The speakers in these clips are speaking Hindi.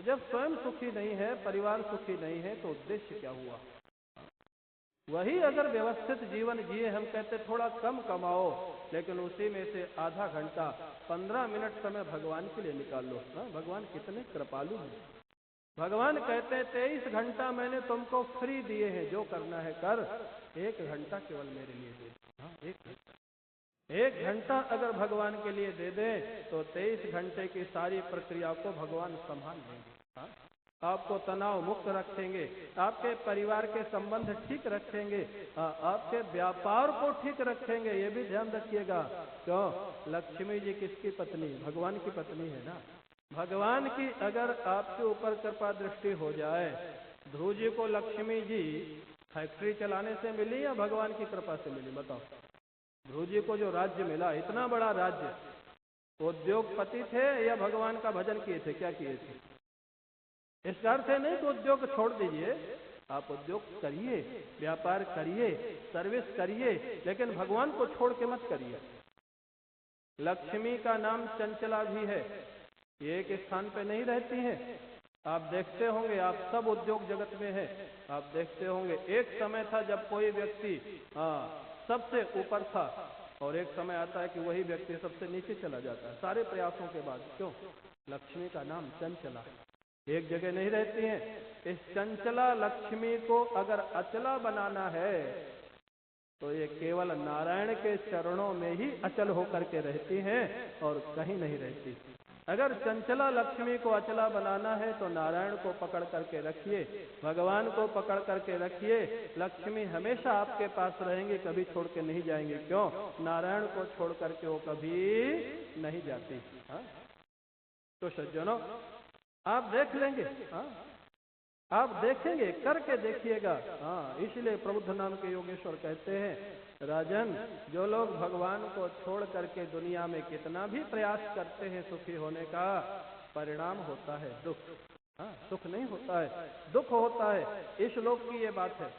जब स्वयं सुखी नहीं है, परिवार सुखी नहीं है, तो उद्देश्य क्या हुआ? वही अगर व्यवस्थित जीवन जिए, हम कहते थोड़ा कम कमाओ, लेकिन उसी में से आधा घंटा 15 मिनट समय भगवान के लिए निकाल लो। भगवान कितने कृपालु हैं। भगवान कहते 23 घंटा मैंने तुमको फ्री दिए हैं, जो करना है कर, 1 घंटा केवल मेरे लिए दे। 1 घंटा अगर भगवान के लिए दे दें तो 23 घंटे की सारी प्रक्रिया को भगवान संभाल लेंगे। आपको तनाव मुक्त रखेंगे, आपके परिवार के संबंध ठीक रखेंगे, आपके व्यापार को ठीक रखेंगे। ये भी ध्यान रखिएगा। क्यों? लक्ष्मी जी किसकी पत्नी? भगवान की पत्नी है ना। भगवान की अगर आपके ऊपर कृपा दृष्टि हो जाए, ध्रुव जी को लक्ष्मी जी फैक्ट्री चलाने से मिली या भगवान की कृपा से मिली? बताओ। ध्रुव जी को जो राज्य मिला, इतना बड़ा राज्य, उद्योगपति थे या भगवान का भजन किए थे? क्या किए थे? इस अर्थ से नहीं कि उद्योग छोड़ दीजिए, आप उद्योग करिए, व्यापार करिए, सर्विस करिए, लेकिन भगवान को छोड़ के मत करिए। लक्ष्मी का नाम चंचला भी है, ये एक स्थान पे नहीं रहती है। आप देखते होंगे, आप सब उद्योग जगत में हैं, आप देखते होंगे एक समय था जब कोई व्यक्ति सबसे ऊपर था, और एक समय आता है कि वही व्यक्ति सबसे नीचे चला जाता है, सारे प्रयासों के बाद। क्यों? लक्ष्मी का नाम चंचला, एक जगह नहीं रहती है। इस चंचला लक्ष्मी को अगर अचला बनाना है तो ये केवल नारायण के चरणों में ही अचल होकर के रहती हैं और कहीं नहीं रहती। अगर चंचला लक्ष्मी को अचला बनाना है तो नारायण को पकड़ करके रखिए, भगवान को पकड़ करके रखिए। लक्ष्मी हमेशा आपके पास रहेंगी, कभी छोड़ के नहीं जाएंगे। क्यों? नारायण को छोड़ करके वो कभी नहीं जाती। तो सज्जनों, आप देख लेंगे, आप देखेंगे, करके देखिएगा। इसलिए प्रबुद्ध नाम के योगेश्वर कहते हैं, राजन, जो लोग भगवान को छोड़ करके दुनिया में कितना भी प्रयास करते हैं सुखी होने का, परिणाम होता है दुख। सुख नहीं होता है, दुख होता है। इस लोक की ये बात है।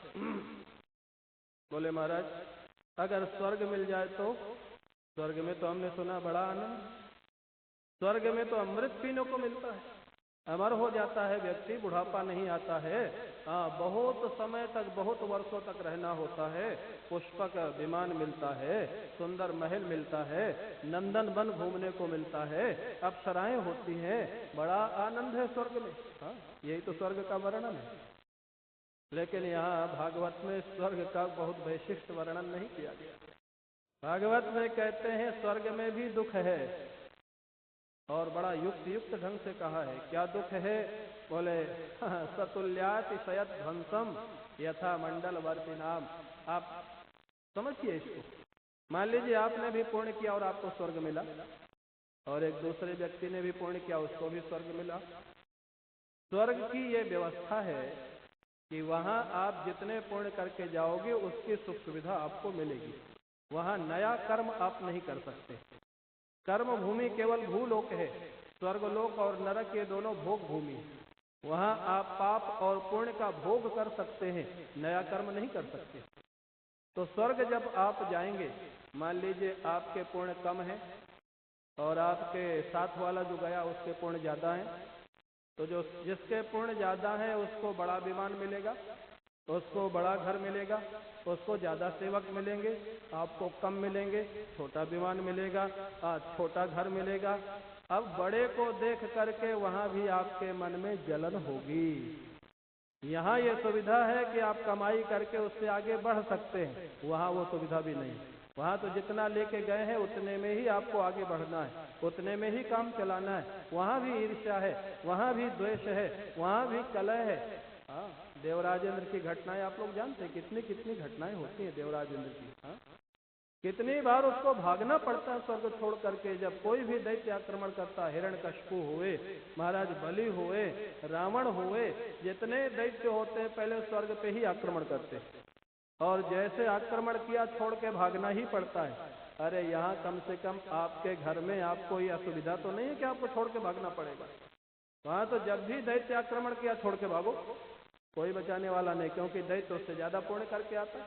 बोले महाराज, अगर स्वर्ग मिल जाए तो? स्वर्ग में तो हमने सुना बड़ा आनंद, स्वर्ग में तो अमृत पीने को मिलता है, अमर हो जाता है व्यक्ति, बुढ़ापा नहीं आता है। बहुत समय तक, बहुत वर्षों तक रहना होता है। पुष्पक विमान मिलता है, सुंदर महल मिलता है, नंदन वन घूमने को मिलता है, अप्सराएं होती हैं, बड़ा आनंद है स्वर्ग में। यही तो स्वर्ग का वर्णन है। लेकिन यहाँ भागवत में स्वर्ग का बहुत वैशिष्ट वर्णन नहीं किया गया। भागवत में कहते हैं स्वर्ग में भी दुख है, और बड़ा युक्त ढंग से कहा है। क्या दुख है? बोले सतुल्याति शयत ध्वंसम यथा मंडल वर्ती नाम। आप समझिए इसको। मान लीजिए आपने भी पुण्य किया और आपको स्वर्ग मिला, और एक दूसरे व्यक्ति ने भी पुण्य किया, उसको भी स्वर्ग मिला। स्वर्ग की ये व्यवस्था है कि वहां आप जितने पुण्य करके जाओगे उसकी सुख सुविधा आपको मिलेगी। वहां नया कर्म आप नहीं कर सकते। कर्म भूमि केवल भूलोक है। स्वर्गलोक और नरक ये दोनों भोग भूमि। वहां आप पाप और पुण्य का भोग कर सकते हैं, नया कर्म नहीं कर सकते। तो स्वर्ग जब आप जाएंगे, मान लीजिए आपके पुण्य कम है और आपके साथ वाला जो गया उसके पुण्य ज्यादा है, तो जो जिसके पुण्य ज्यादा है उसको बड़ा विमान मिलेगा, उसको बड़ा घर मिलेगा, उसको ज्यादा सेवक मिलेंगे, आपको कम मिलेंगे, छोटा विमान मिलेगा, छोटा घर मिलेगा। अब बड़े को देख करके वहां भी आपके मन में जलन होगी। यहाँ ये सुविधा है कि आप कमाई करके उससे आगे बढ़ सकते हैं, वहां वो सुविधा भी नहीं। वहां तो जितना लेके गए हैं उतने में ही आपको आगे बढ़ना है, उतने में ही काम चलाना है। वहां भी ईर्ष्या है, वहां भी द्वेष है, वहां भी कलह है। देवराजेंद्र की घटनाएं आप लोग जानते हैं, कितनी कितनी घटनाएं होती हैं देवराजेंद्र की। कितनी बार उसको भागना पड़ता है स्वर्ग छोड़ करके। जब कोई भी दैत्य आक्रमण करता, हिरण्यकशिपु हुए, महाराज बलि हुए, रावण हुए, जितने दैत्य होते हैं पहले स्वर्ग पे ही आक्रमण करते, और जैसे आक्रमण किया छोड़ के भागना ही पड़ता है। अरे यहाँ कम से कम आपके घर में आपको यह असुविधा तो नहीं है कि आपको छोड़ के भागना पड़ेगा। वहां तो जब भी दैत्य आक्रमण किया छोड़ के भागो, कोई बचाने वाला नहीं, क्योंकि दैत्य उससे ज्यादा पुण्य करके आता है,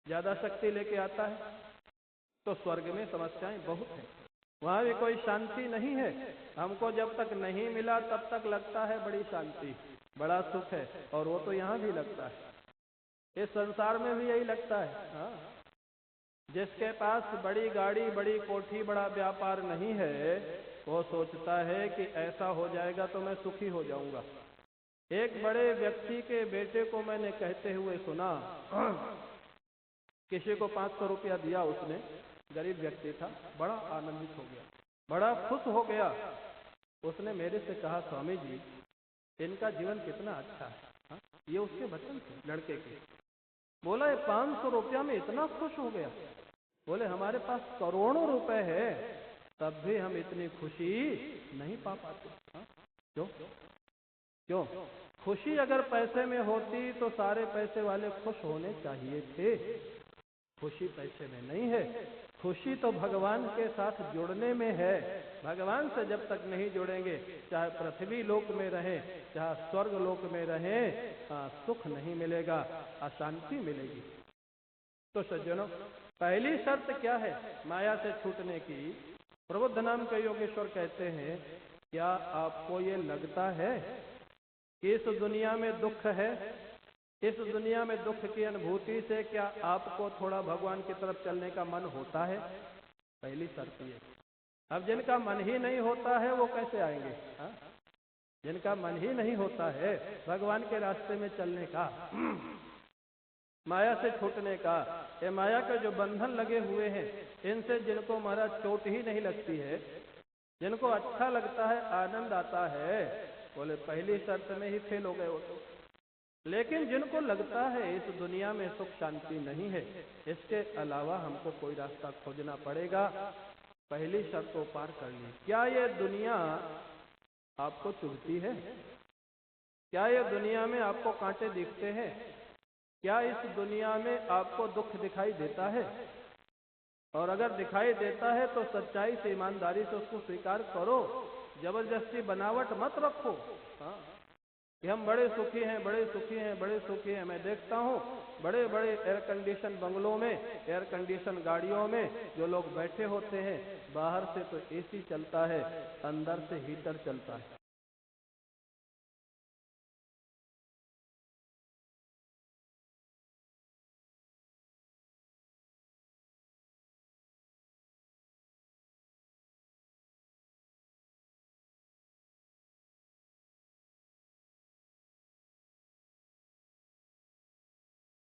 ज्यादा शक्ति लेके आता है। तो स्वर्ग में समस्याएं बहुत हैं। वहां भी कोई शांति नहीं है। हमको जब तक नहीं मिला तब तक लगता है बड़ी शांति, बड़ा सुख है, और वो तो यहाँ भी लगता है, इस संसार में भी यही लगता है। हाँ, जिसके पास बड़ी गाड़ी, बड़ी कोठी, बड़ा व्यापार नहीं है, वो सोचता है कि ऐसा हो जाएगा तो मैं सुखी हो जाऊंगा। एक बड़े व्यक्ति के बेटे को मैंने कहते हुए सुना, किसी को 500 रुपया दिया उसने, गरीब व्यक्ति था, बड़ा आनंदित हो गया, बड़ा खुश हो गया। उसने मेरे से कहा, स्वामी जी इनका जीवन कितना अच्छा है। हाँ? ये उसके वचन थे, लड़के के। बोला ये 500 रुपया में इतना खुश हो गया। बोले हमारे पास करोड़ों रुपए है, तब भी हम इतनी खुशी नहीं पा पाते। हाँ? क्यों? क्यों? खुशी अगर पैसे में होती तो सारे पैसे वाले खुश होने चाहिए थे। खुशी पैसे में नहीं है, खुशी तो भगवान के साथ जुड़ने में है। भगवान से जब तक नहीं जुड़ेंगे, चाहे पृथ्वी लोक में रहे, चाहे स्वर्ग लोक में रहे, सुख नहीं मिलेगा, अशांति मिलेगी। तो सज्जनों, पहली शर्त क्या है माया से छूटने की? प्रबुद्ध नाम के योगेश्वर कहते हैं, क्या आपको ये लगता है कि इस दुनिया में दुख है? इस दुनिया में दुख की अनुभूति से क्या आपको थोड़ा भगवान की तरफ चलने का मन होता है? पहली शर्त ये। अब जिनका मन ही नहीं होता है वो कैसे आएंगे? हा? जिनका मन ही नहीं होता है भगवान के रास्ते में चलने का, माया से छूटने का, ये माया के जो बंधन लगे हुए हैं, इनसे जिनको महाराज चोट ही नहीं लगती है, जिनको अच्छा लगता है, आनंद आता है, बोले पहली शर्त में ही फेल हो गए वो तो। लेकिन जिनको लगता है इस दुनिया में सुख शांति नहीं है, इसके अलावा हमको कोई रास्ता खोजना पड़ेगा, पहली शर्त को पार कर ली। क्या ये दुनिया आपको चुभती है? क्या ये दुनिया में आपको कांटे दिखते हैं? क्या इस दुनिया में आपको दुख दिखाई देता है? और अगर दिखाई देता है तो सच्चाई से, ईमानदारी से उसको स्वीकार करो, जबरदस्ती बनावट मत रखो। हाँ, कि हम बड़े सुखी हैं, बड़े सुखी हैं, बड़े सुखी हैं। मैं देखता हूँ बड़े बड़े एयर कंडीशन बंगलों में, एयर कंडीशन गाड़ियों में जो लोग बैठे होते हैं, बाहर से तो एसी चलता है, अंदर से हीटर चलता है।